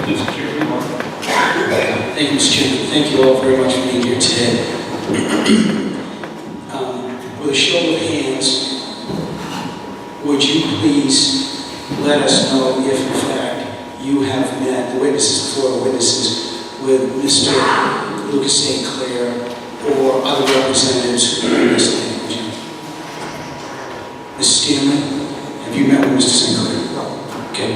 Mr. Chairman. Thank you, Mr. Chairman. Thank you all very much for being here today. With a show of hands, would you please let us know if, in fact, you have met the witnesses, before the witnesses, with Mr. Lucas St.Clair or other representatives who are in this language? Mr. Stanley, have you met with Mr. St.Clair? No. Okay.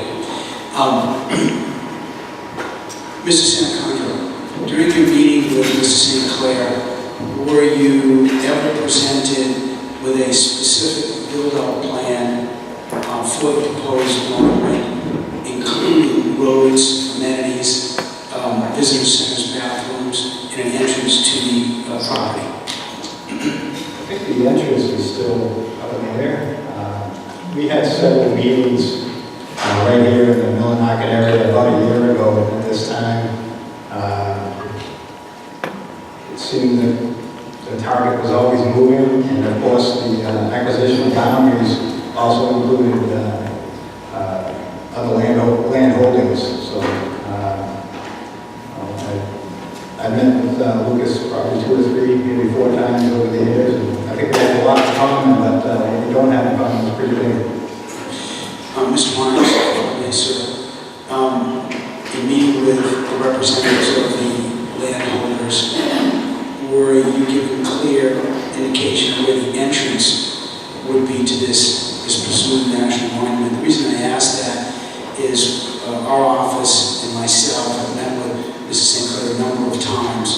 Mr. Sanacondro, during your meeting with Mr. St.Clair, were you ever presented with a specific build-out plan for the proposed development, including roads, amenities, visitor centers, bathrooms, and an entrance to the property? I think the entrance is still up in the air. We had several meetings right here in the Millinocket area about a year ago at this time. It seemed that the target was always moving, and of course the acquisition boundaries also included other land holdings. So I met with Lucas probably 2 or 3, maybe 4 times over the years, and I think we have a lot in common, but what we don't have in common is pretty big. Mr. Myers, yes, sir. In meeting with the representatives of the landholders, were you given clear indication of where the entrance would be to this presumed national monument? The reason I ask that is our office and myself have met with Mr. St.Clair a number of times,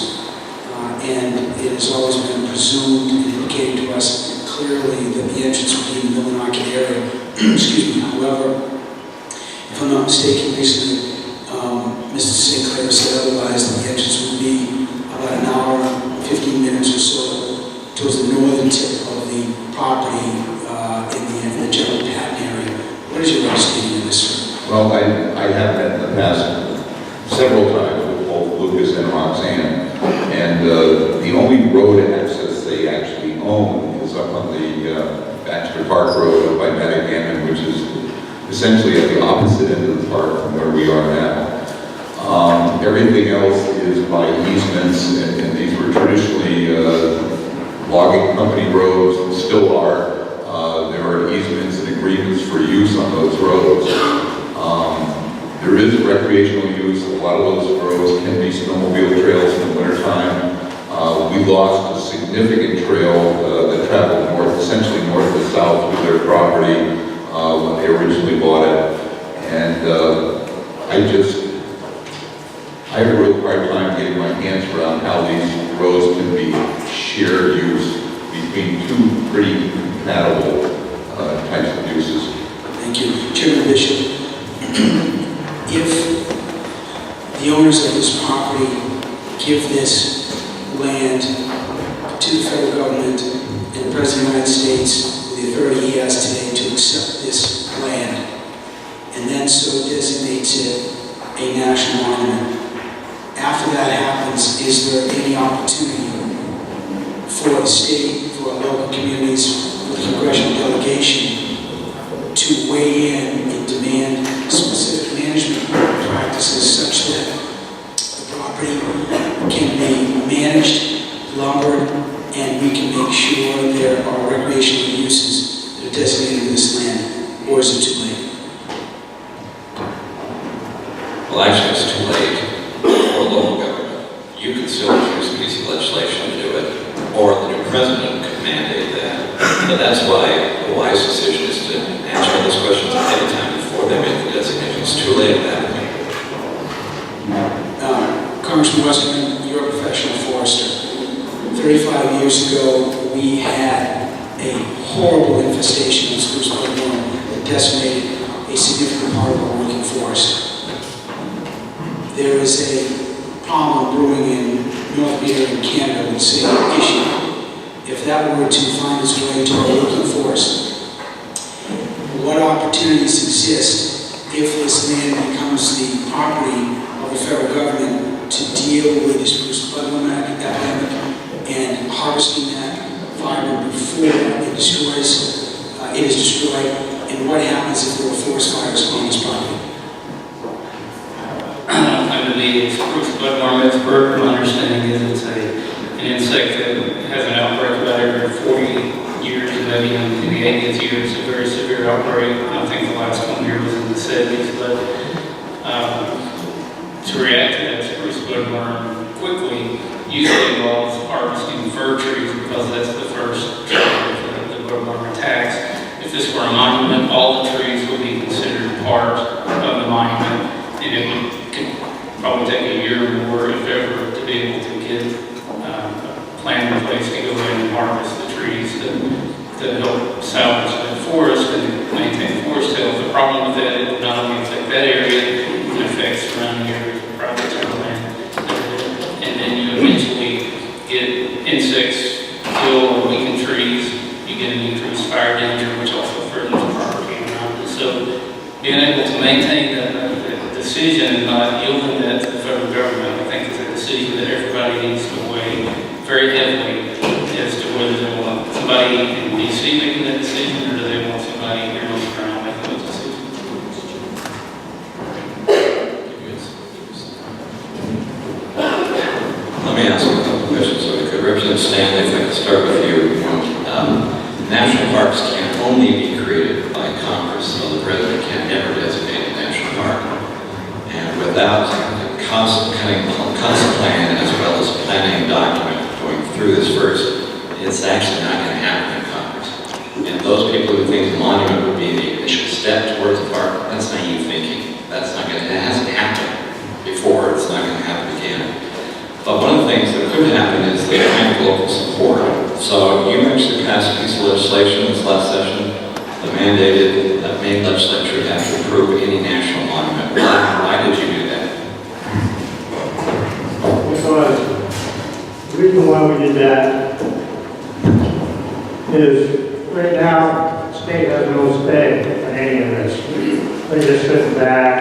and it has always been presumed and indicated to us clearly that the entrance would be in the Millinocket area. Excuse me. However, if I'm not mistaken, recently Mr. St.Clair said otherwise, that the entrance would be about an hour, 15 minutes or so towards the northern tip of the property in the general pattern area. What is your understanding of this, sir? Well, I have met in the past several times with both Lucas and Roxanne, and the only road access they actually own is up on the Baxter Park Road up by Madagamon, which is essentially at the opposite end of the park from where we are now. Everything else is by easements, and these were traditionally logging company roads, and still are. There are easements and agreements for use on those roads. There is recreational use. A lot of those roads can be snowmobile trails in the wintertime. We lost a significant trail that traveled north, essentially north to south through their property when they originally bought it. And I have a real hard time getting my hands around how these roads can be shared use between 2 pretty compatible types of uses. Thank you. Chairman Bishop, if the owners of this property give this land to the federal government and the President of the United States with the authority he has today to accept this land, and then so designates it a national monument, after that happens, is there any opportunity for the state, for our local communities, for the congressional delegation to weigh in and demand specific management practices such that the property can be managed, lumbered, and we can make sure there are recreational uses that are designated in this land, or is it too late? Well, actually, it's too late for local government. You can still introduce a piece of legislation to do it, or the new president could mandate that. But that's why the wise decision is to answer all those questions ahead of time before they make the designation. It's too late at that point. Congressman Westerman, you're a professional forester. 35 years ago, we had a horrible infestation of spruce buckthorn that decimated a significant part of our working forest. There is a problem brewing in North America and Canada with the same issue. If that were to find its way into our working forest, what opportunities exist if this land becomes the property of the federal government to deal with the spruce buckthorn epidemic and harvesting that fiber before it is destroyed, and what happens if there are forest fires on this property? be a spruce bloodworm expert. My understanding is it's an insect that has an outbreak about every 40 years, maybe in the 80th year. It's a very severe outbreak. I think the last one here was in the 70s. But to react to that spruce bloodworm quickly usually involves harvesting fir trees because that's the first tree that the bloodworm attacks. If this were a monument, all the trees would be considered part of the monument, and it could probably take a year or more, if ever, to be able to get a plan in place to go in and harvest the trees to help salvage the forest and maintain forest health. The problem with that, it would not only affect that area, it affects surrounding areas of private land. And then you eventually get insects kill or weaken trees. You get an increased fire danger, which also threatens the property around it. So being able to maintain that decision and not yielding that to the federal government, I think is a decision that everybody needs to weigh very heavily as to whether they want somebody in D.C. making that decision or do they want somebody here on the ground making those decisions. Let me ask you a couple questions. So, Representative Stanley, if I could start with you. National parks can only be created by Congress, so the president can never designate a national park. And without a constant plan as well as planning document going through this first, it's actually not going to happen in Congress. And those people who think the monument would be the initial step towards a park, that's naive thinking. That's not going to, it hasn't happened before, it's not going to happen again. But one of the things that could happen is the kind of local support. So you actually passed a piece of legislation this last session that mandated that Maine legislature have to approve any national monument. Why did you do that? Because the reason why we did that is right now the state has no say on any of this. They just sit back